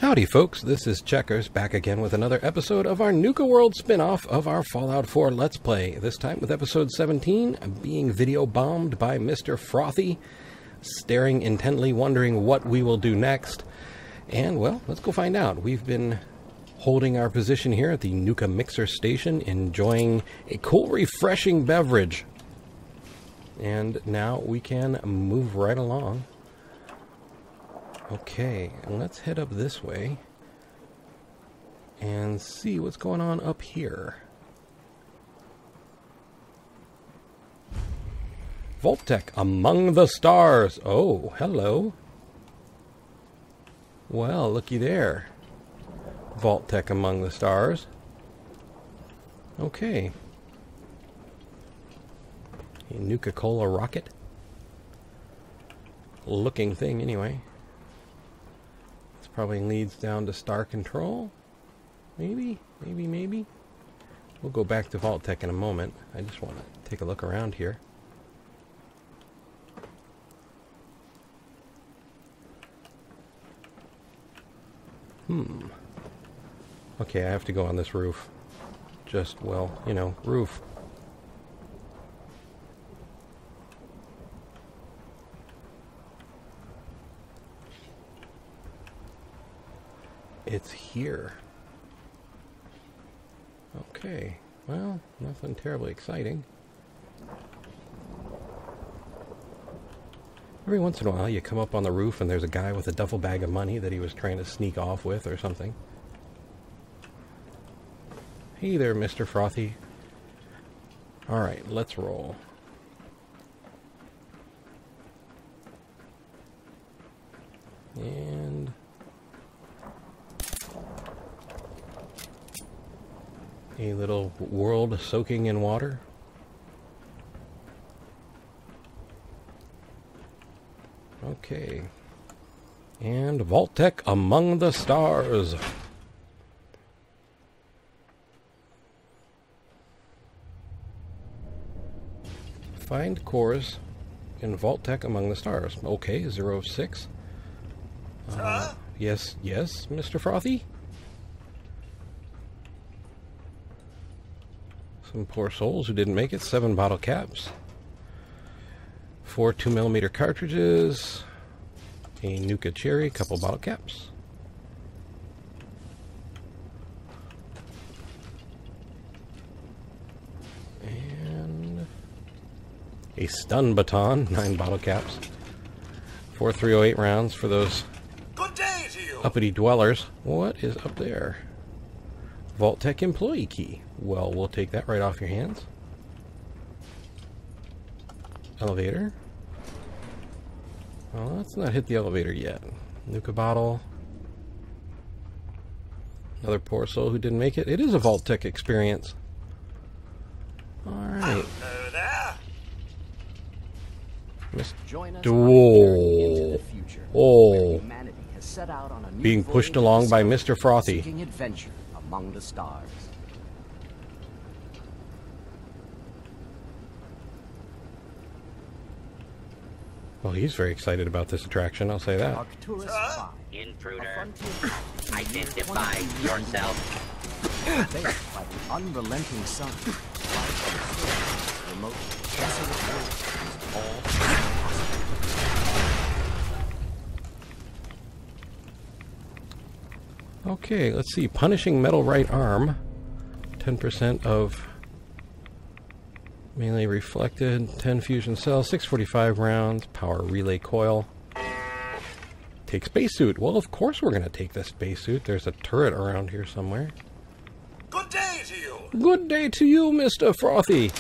Howdy folks, this is Checkers back again with another episode of our Nuka-World spin-off of our Fallout 4 Let's Play. This time with episode 17, being video bombed by Mr. Frothy, staring intently, wondering what we will do next. And, well, let's go find out. We've been holding our position here at the Nuka Mixer Station, enjoying a cool, refreshing beverage. And now we can move right along. Okay, let's head up this way and see what's going on up here. Vault-Tec among the stars. Oh, hello. Well, looky there. Vault-Tec among the stars. Okay. A Nuka-Cola rocket. Looking thing, anyway. Probably leads down to Star Control. Maybe. We'll go back to Vault-Tec in a moment. I just want to take a look around here. Okay, I have to go on this roof. Just, well, you know, roof. It's here. Okay, well, nothing terribly exciting. Every once in a while you come up on the roof and there's a guy with a duffel bag of money that he was trying to sneak off with or something. Hey there, Mr. Frothy. Alright, let's roll. And a little world soaking in water. Okay. And Vault-Tec among the stars. Find cores in Vault-Tec among the stars. Okay, 06. Yes, Mr. Frothy? Some poor souls who didn't make it. 7 bottle caps. 4 2mm cartridges. A Nuka Cherry, couple bottle caps. And a stun baton, 9 bottle caps. 4 308 rounds for those Good day to you. uppity dwellers. What is up there? Vault-Tec employee key. Well, we'll take that right off your hands. Elevator. Well, let's not hit the elevator yet. Nuka bottle. Another poor soul who didn't make it. It is a Vault-Tec experience. Alright. Hello there. Being pushed along by Mr. Frothy. Adventure among the stars. Well, he's very excited about this attraction, I'll say that. Intruder, identify yourself. Faced by the unrelenting sun, remote, desolate world is all possible. Okay, let's see. Punishing metal right arm. 10% of melee reflected. 10 fusion cells. 645 rounds. Power relay coil. Take spacesuit. Well, of course we're going to take the spacesuit. There's a turret around here somewhere. Good day to you. Good day to you, Mr. Frothy.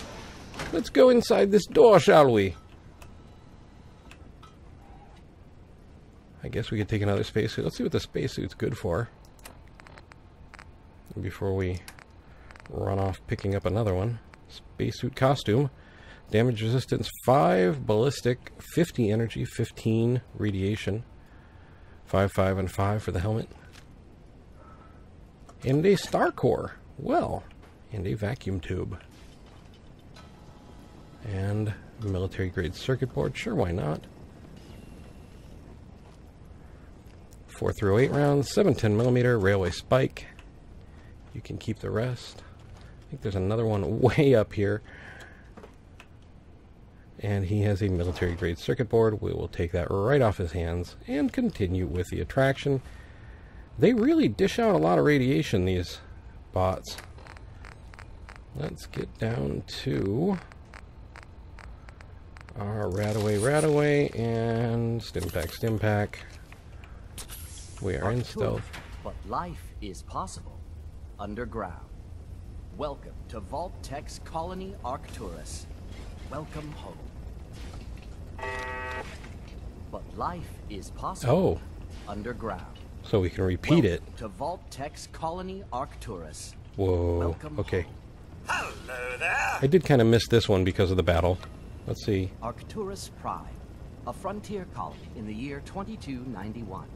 Let's go inside this door, shall we? I guess we could take another spacesuit. Let's see what the spacesuit's good for before we run off picking up another one. Spacesuit costume. Damage resistance 5, ballistic 50 energy, 15 radiation. 5, 5, and 5 for the helmet. And a star core. Well, and a vacuum tube. And military grade circuit board. Sure, why not? 4 through 8 rounds, 7.10mm railway spike. You can keep the rest. I think there's another one way up here. And he has a military grade circuit board. We will take that right off his hands and continue with the attraction. They really dish out a lot of radiation, these bots. Let's get down to our Radaway, and Stimpak. We are in stealth. But life is possible underground. Welcome to VaultTec's colony Arcturus. Welcome home. But life is possible underground. So we can repeat it. To VaultTec's colony Arcturus. Whoa. Welcome okay. Hello there. I did kind of miss this one because of the battle. Let's see. Arcturus Prime, a frontier colony in the year 2291.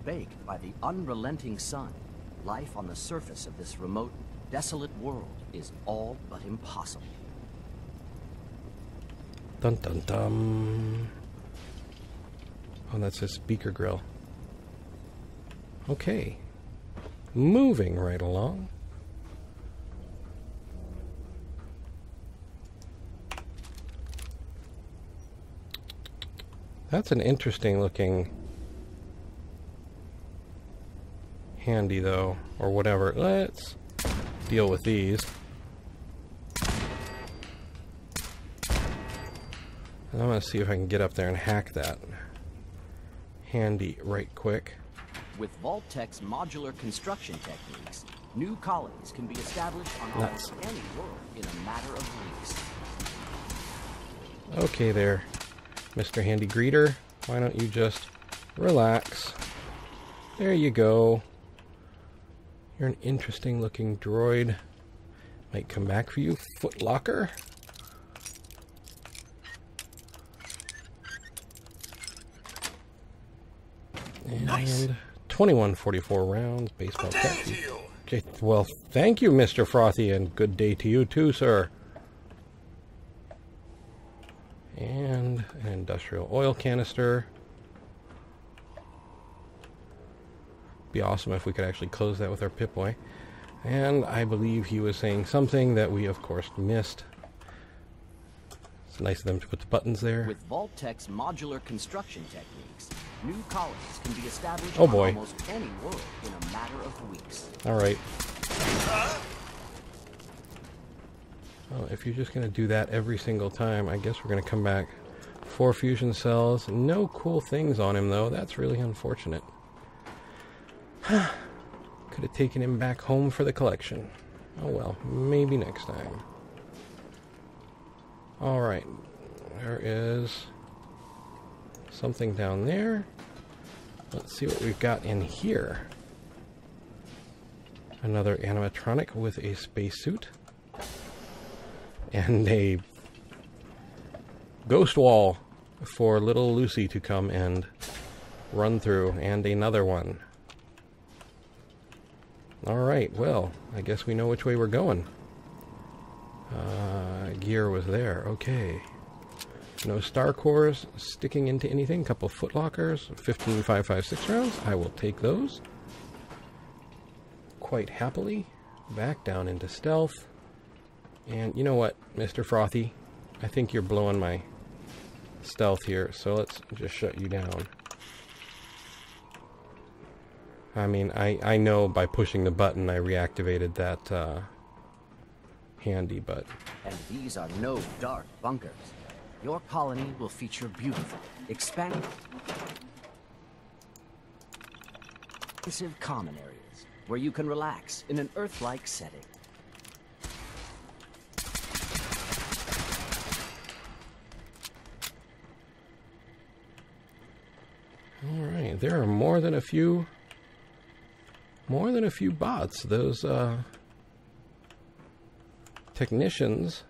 Baked by the unrelenting sun, life on the surface of this remote, desolate world is all but impossible. Dun dun dun. Oh, that's a speaker grill. Okay. Moving right along. That's an interesting looking handy though, or whatever. Let's deal with these. And I'm going to see if I can get up there and hack that handy right quick. With VaultTec's modular construction techniques, new colonies can be established on almost any world in a matter of weeks. Okay there, Mr. Handy Greeter. Why don't you just relax? There you go. You're an interesting looking droid. Might come back for you, Footlocker. And nice. 2144 rounds, baseball Good cap. day to you. Okay, well, thank you, Mr. Frothy, and good day to you too, sir. And an industrial oil canister. Be awesome if we could actually close that with our Pip-Boy. And I believe he was saying something that we, of course, missed. It's nice of them to put the buttons there. With VaultTec's modular construction techniques, new colonies can be established Oh on boy. almost any world in a matter of weeks. Alright. Well, if you're just going to do that every single time, I guess we're going to come back. 4 fusion cells. No cool things on him, though. That's really unfortunate. Could have taken him back home for the collection. Oh well, maybe next time. Alright. There is something down there. Let's see what we've got in here. Another animatronic with a spacesuit. And a ghost wall for little Lucy to come and run through. And another one. Alright, well, I guess we know which way we're going. Gear was there, okay. No star cores sticking into anything. Couple footlockers, 15 5.56 rounds. I will take those quite happily. Back down into stealth. And you know what, Mr. Frothy? I think you're blowing my stealth here, so let's just shut you down. I mean, I know by pushing the button I reactivated that handy, but... And these are no dark bunkers. Your colony will feature beautiful, expansive common areas where you can relax in an Earth-like setting. Alright, there are more than a few bots. Those technicians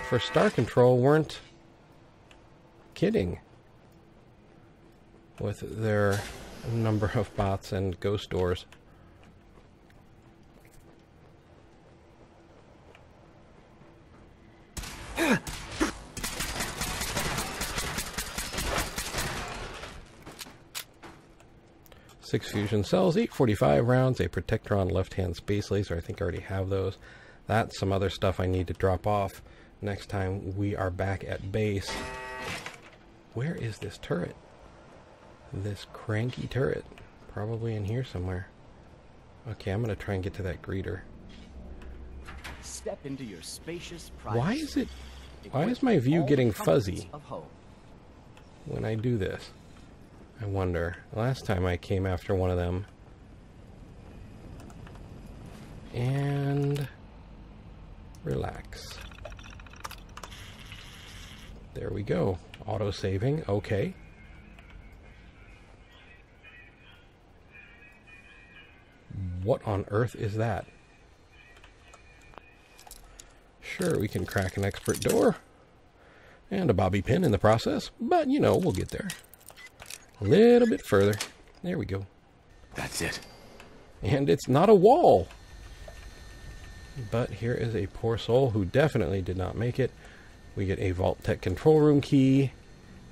for Star Control weren't kidding with their number of bots and ghost doors. 6 fusion cells, 845 rounds, a Protectron left-hand space laser. I think I already have those. That's some other stuff I need to drop off next time we are back at base. Where is this turret? This cranky turret. Probably in here somewhere. Okay, I'm going to try and get to that greeter. Step into your spacious Why is my view getting fuzzy when I do this? I wonder. Last time I came after one of them. And relax. There we go. Auto-saving. Okay. What on earth is that? Sure, we can crack an expert door. And a bobby pin in the process. But, you know, we'll get there. A little bit further. There we go. That's it. And it's not a wall. But here is a poor soul who definitely did not make it. We get a Vault-Tec control room key.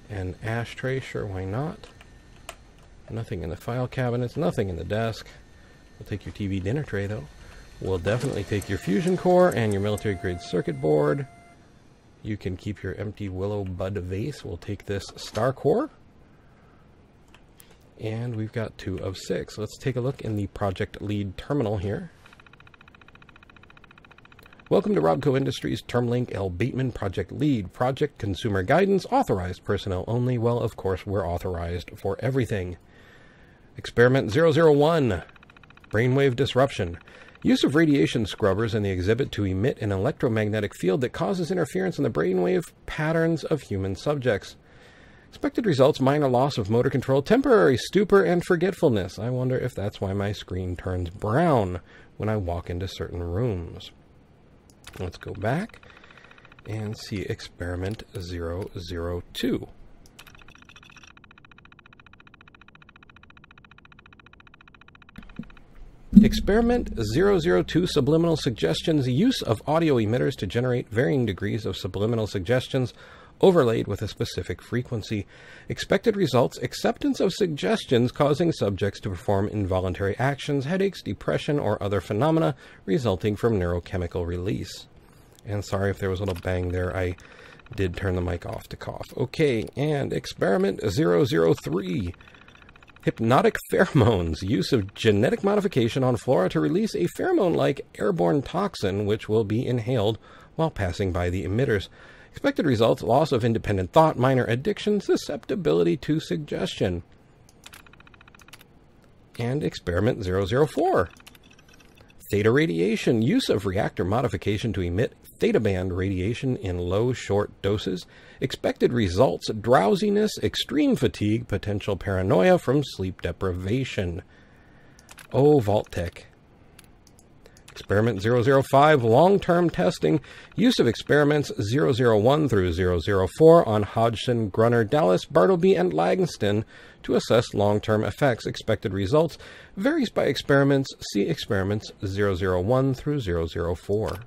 An ashtray. Sure, why not? Nothing in the file cabinets. Nothing in the desk. We'll take your TV dinner tray, though. We'll definitely take your fusion core and your military-grade circuit board. You can keep your empty willow bud vase. We'll take this star core. And we've got 2 of 6. Let's take a look in the project lead terminal here. Welcome to Robco Industries Termlink L. Bateman Project Lead. Project Consumer Guidance. Authorized personnel only. Well, of course, we're authorized for everything. Experiment 001. Brainwave disruption. Use of radiation scrubbers in the exhibit to emit an electromagnetic field that causes interference in the brainwave patterns of human subjects. Expected results: minor loss of motor control, temporary stupor, and forgetfulness. I wonder if that's why my screen turns brown when I walk into certain rooms. Let's go back and see experiment 002. Experiment 002, subliminal suggestions. Use of audio emitters to generate varying degrees of subliminal suggestions overlaid with a specific frequency. Expected results: acceptance of suggestions causing subjects to perform involuntary actions, headaches, depression, or other phenomena resulting from neurochemical release. And sorry if there was a little bang there. I did turn the mic off to cough. Okay, and experiment 003. Hypnotic pheromones. Use of genetic modification on flora to release a pheromone-like airborne toxin which will be inhaled while passing by the emitters. Expected results: loss of independent thought, minor addiction, susceptibility to suggestion. And experiment 004. Theta radiation. Use of reactor modification to emit theta band radiation in low, short doses. Expected results: drowsiness, extreme fatigue, potential paranoia from sleep deprivation. Oh, Vault-Tec. Experiment 005, long-term testing. Use of experiments 001 through 004 on Hodgson, Grunner, Dallas, Bartleby, and Langston to assess long-term effects. Expected results varies by experiments. See experiments 001 through 004.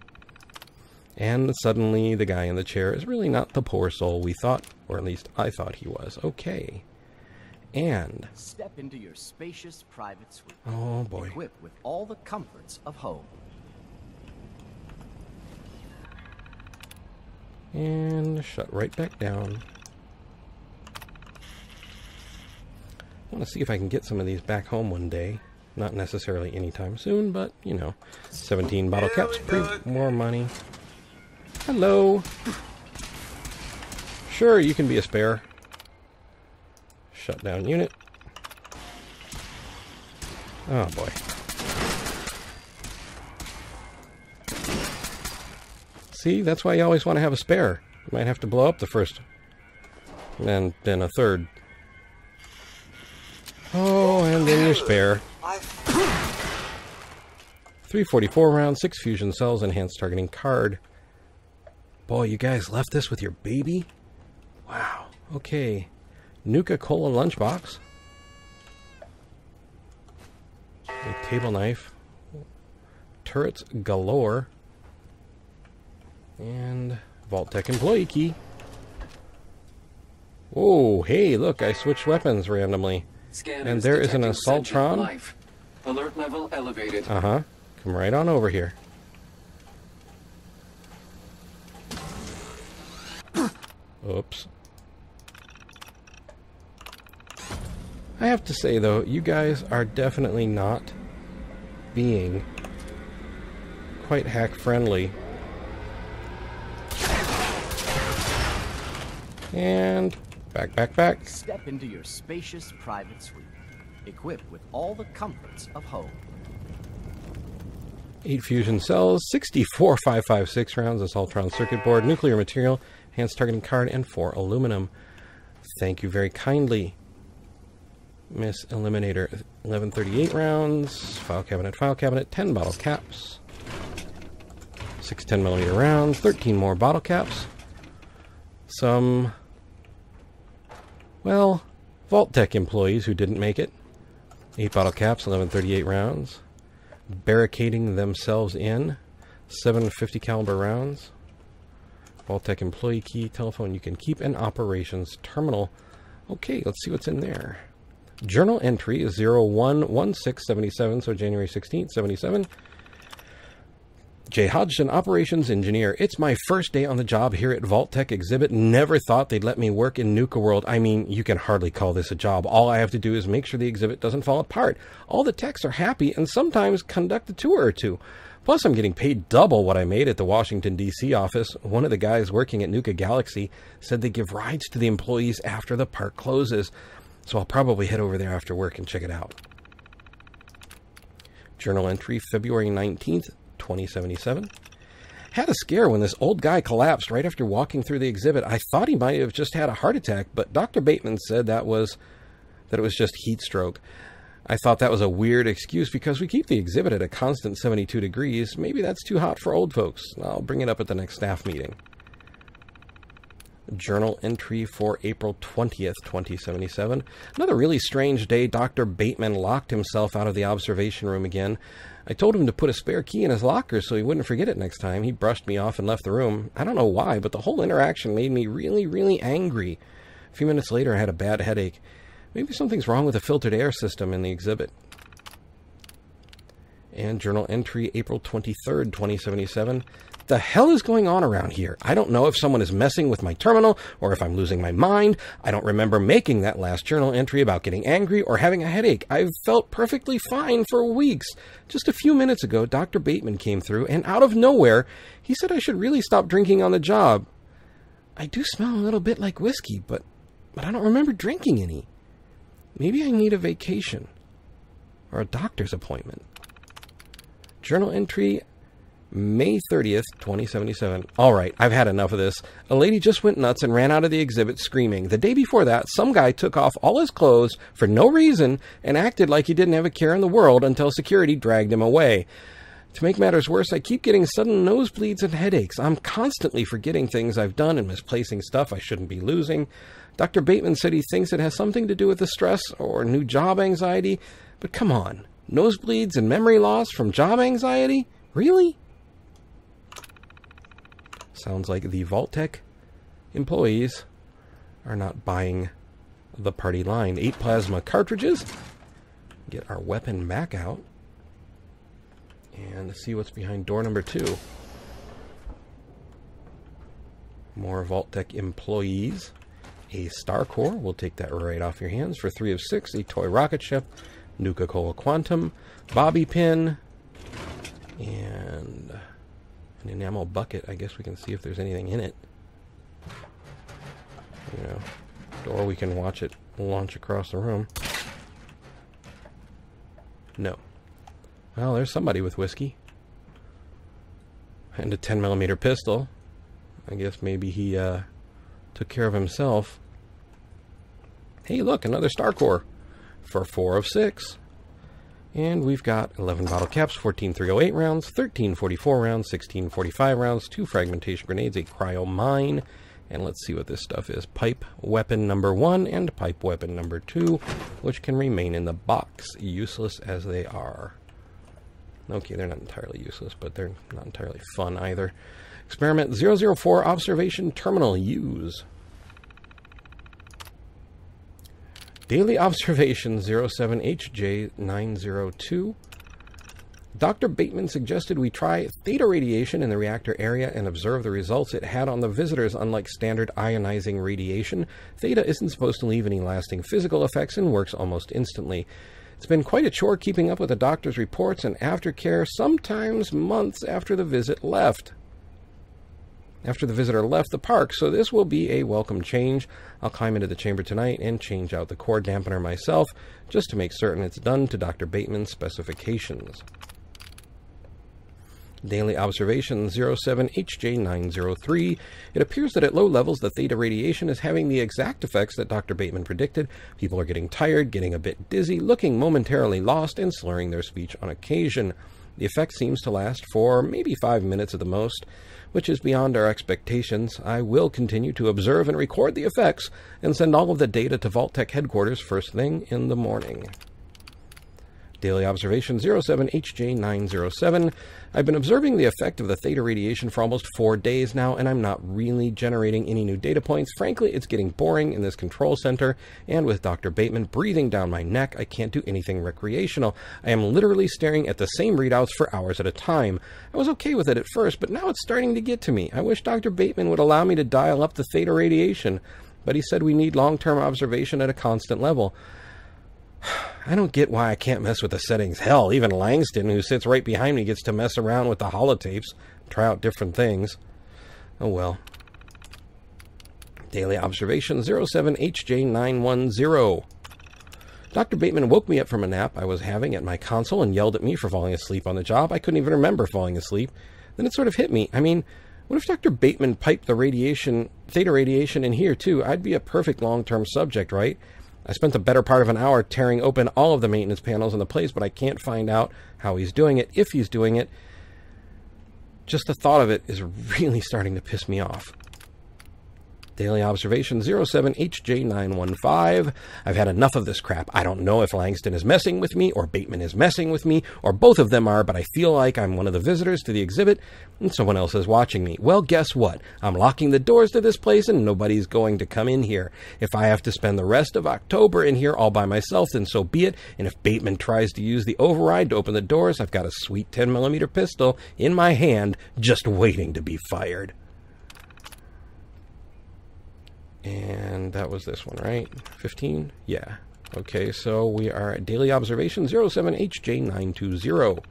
And suddenly the guy in the chair is really not the poor soul we thought, or at least I thought he was. Okay. And step into your spacious private suite. Oh boy. Equipped with all the comforts of home. And shut right back down. I want to see if I can get some of these back home one day. Not necessarily anytime soon, but, you know. 17 bottle caps, more money. Hello. Sure, you can be a spare. Shut down unit. Oh boy. See, that's why you always want to have a spare. You might have to blow up the first. And then a third. Oh, and then your spare. 344 rounds, 6 fusion cells, enhanced targeting card. Boy, you guys left this with your baby? Wow. Okay. Nuka-Cola lunchbox. A table knife. Turrets galore. And Vault-Tec employee key. Oh, hey, look, I switched weapons randomly. And there is an Assaultron. Alert level elevated. Uh-huh. Come right on over here. Oops. I have to say, though, you guys are definitely not being quite hack-friendly. And back. Step into your spacious private suite, equipped with all the comforts of home. 8 fusion cells, 64 5.56 rounds, Assaultron circuit board, nuclear material, enhanced targeting card, and 4 aluminum. Thank you very kindly, Miss Eliminator. 1138 rounds, file cabinet, 10 bottle caps, 6 10mm rounds, 13 more bottle caps, some, well, Vault-Tec employees who didn't make it, 8 bottle caps, 1138 rounds, barricading themselves in, 750 caliber rounds, Vault-Tec employee key, telephone you can keep, and operations terminal. Okay, let's see what's in there. Journal entry is 011677, so January 16th, 77. J. Hodgson, operations engineer. It's my first day on the job here at Vault-Tec exhibit. Never thought they'd let me work in Nuka-World. I mean, you can hardly call this a job. All I have to do is make sure the exhibit doesn't fall apart. All the techs are happy and sometimes conduct a tour or two. Plus, I'm getting paid double what I made at the Washington, D.C. office. One of the guys working at Nuka Galaxy said they give rides to the employees after the park closes. So I'll probably head over there after work and check it out. Journal entry, February 19th, 2077. Had a scare when this old guy collapsed right after walking through the exhibit. I thought he might have just had a heart attack, but Dr. Bateman said that it was just heat stroke. I thought that was a weird excuse because we keep the exhibit at a constant 72 degrees. Maybe that's too hot for old folks. I'll bring it up at the next staff meeting. Journal entry for April 20th, 2077. Another really strange day. Dr. Bateman locked himself out of the observation room again. I told him to put a spare key in his locker so he wouldn't forget it next time. He brushed me off and left the room. I don't know why, but the whole interaction made me really, really angry. A few minutes later, I had a bad headache. Maybe something's wrong with the filtered air system in the exhibit. And journal entry, April 23rd, 2077. The hell is going on around here? I don't know if someone is messing with my terminal or if I'm losing my mind. I don't remember making that last journal entry about getting angry or having a headache. I've felt perfectly fine for weeks. Just a few minutes ago, Dr. Bateman came through, and out of nowhere, he said I should really stop drinking on the job. I do smell a little bit like whiskey, but I don't remember drinking any. Maybe I need a vacation or a doctor's appointment. Journal entry, May 30th, 2077. All right, I've had enough of this. A lady just went nuts and ran out of the exhibit screaming. The day before that, some guy took off all his clothes for no reason and acted like he didn't have a care in the world until security dragged him away. To make matters worse, I keep getting sudden nosebleeds and headaches. I'm constantly forgetting things I've done and misplacing stuff I shouldn't be losing. Dr. Bateman said he thinks it has something to do with the stress or new job anxiety. But come on, nosebleeds and memory loss from job anxiety? Really? Sounds like the Vault-Tec employees are not buying the party line. 8 plasma cartridges. Get our weapon back out. And see what's behind door number 2. More Vault-Tec employees. A Star Core, we'll take that right off your hands for 3 of 6. A toy rocket ship, Nuka-Cola Quantum, bobby pin, and an enamel bucket. I guess we can see if there's anything in it. You know, or we can watch it launch across the room. No. Well, there's somebody with whiskey. And a 10mm pistol. I guess maybe he took care of himself. Hey, look, another Star Core for 4 of 6. And we've got 11 bottle caps, 14 .308 rounds, 13 .44 rounds, 16 .45 rounds, 2 fragmentation grenades, a cryo mine, and let's see what this stuff is. Pipe weapon number 1 and pipe weapon number 2, which can remain in the box, useless as they are. Okay, they're not entirely useless, but they're not entirely fun either. Experiment 004 observation terminal use. Daily Observation 07HJ902. Dr. Bateman suggested we try theta radiation in the reactor area and observe the results it had on the visitors. Unlike standard ionizing radiation, theta isn't supposed to leave any lasting physical effects and works almost instantly. It's been quite a chore keeping up with the doctor's reports and aftercare, sometimes months after the visitor left the park, so this will be a welcome change. I'll climb into the chamber tonight and change out the core dampener myself, just to make certain it's done to Dr. Bateman's specifications. Daily Observation 07HJ903. It appears that at low levels the theta radiation is having the exact effects that Dr. Bateman predicted. People are getting tired, getting a bit dizzy, looking momentarily lost, and slurring their speech on occasion. The effect seems to last for maybe 5 minutes at the most, which is beyond our expectations. I will continue to observe and record the effects and send all of the data to VaultTec headquarters first thing in the morning. Daily Observation 07HJ907. I've been observing the effect of the theta radiation for almost 4 days now, and I'm not really generating any new data points. Frankly, it's getting boring in this control center, and with Dr. Bateman breathing down my neck, I can't do anything recreational. I am literally staring at the same readouts for hours at a time. I was okay with it at first, but now it's starting to get to me. I wish Dr. Bateman would allow me to dial up the theta radiation, but he said we need long-term observation at a constant level. I don't get why I can't mess with the settings. Hell, even Langston, who sits right behind me, gets to mess around with the holotapes, try out different things. Oh well. Daily Observation 07HJ910. Dr. Bateman woke me up from a nap I was having at my console and yelled at me for falling asleep on the job. I couldn't even remember falling asleep. Then it sort of hit me. I mean, what if Dr. Bateman piped the theta radiation in here too? I'd be a perfect long-term subject, right? I spent the better part of an hour tearing open all of the maintenance panels in the place, but I can't find out how he's doing it, if he's doing it. Just the thought of it is really starting to piss me off. Daily Observation 07HJ915. I've had enough of this crap. I don't know if Langston is messing with me, or Bateman is messing with me, or both of them are, but I feel like I'm one of the visitors to the exhibit, and someone else is watching me. Well, guess what? I'm locking the doors to this place, and nobody's going to come in here. If I have to spend the rest of October in here all by myself, then so be it, and if Bateman tries to use the override to open the doors, I've got a sweet 10mm pistol in my hand, just waiting to be fired. And that was this one, right? 15? Yeah. Okay, so we are at Daily Observation 07HJ920.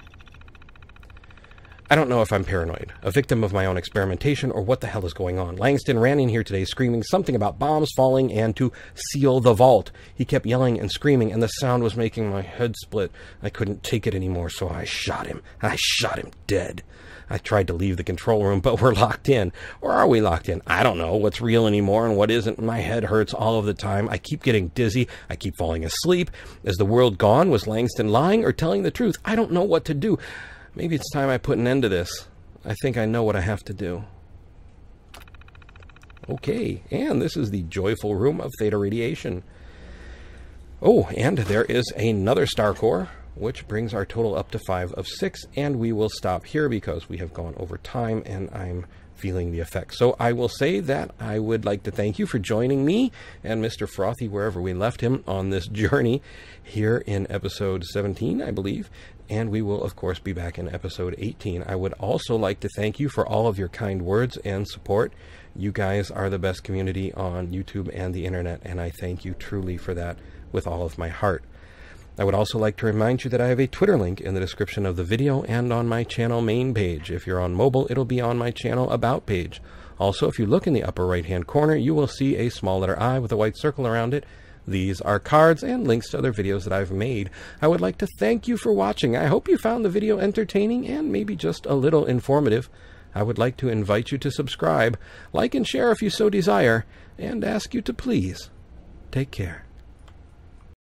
I don't know if I'm paranoid, a victim of my own experimentation, or what the hell is going on. Langston ran in here today screaming something about bombs falling and to seal the vault. He kept yelling and screaming, and the sound was making my head split. I couldn't take it anymore, so I shot him. I shot him dead. I tried to leave the control room, but we're locked in. Or are we locked in? I don't know what's real anymore and what isn't. My head hurts all of the time. I keep getting dizzy. I keep falling asleep. Is the world gone? Was Langston lying or telling the truth? I don't know what to do. Maybe it's time I put an end to this. I think I know what I have to do. Okay, and this is the joyful room of theta radiation. Oh, and there is another star core, which brings our total up to 5 of 6, and we will stop here because we have gone over time and I'm feeling the effects. So I will say that I would like to thank you for joining me and Mr. Frothy, wherever we left him, on this journey here in episode 17, I believe, and we will of course be back in episode 18. I would also like to thank you for all of your kind words and support. You guys are the best community on YouTube and the internet, and I thank you truly for that with all of my heart. I would also like to remind you that I have a Twitter link in the description of the video and on my channel main page. If you're on mobile, it'll be on my channel About page. Also, if you look in the upper right-hand corner, you will see a small letter I with a white circle around it. These are cards and links to other videos that I've made. I would like to thank you for watching. I hope you found the video entertaining and maybe just a little informative. I would like to invite you to subscribe, like and share if you so desire, and ask you to please take care.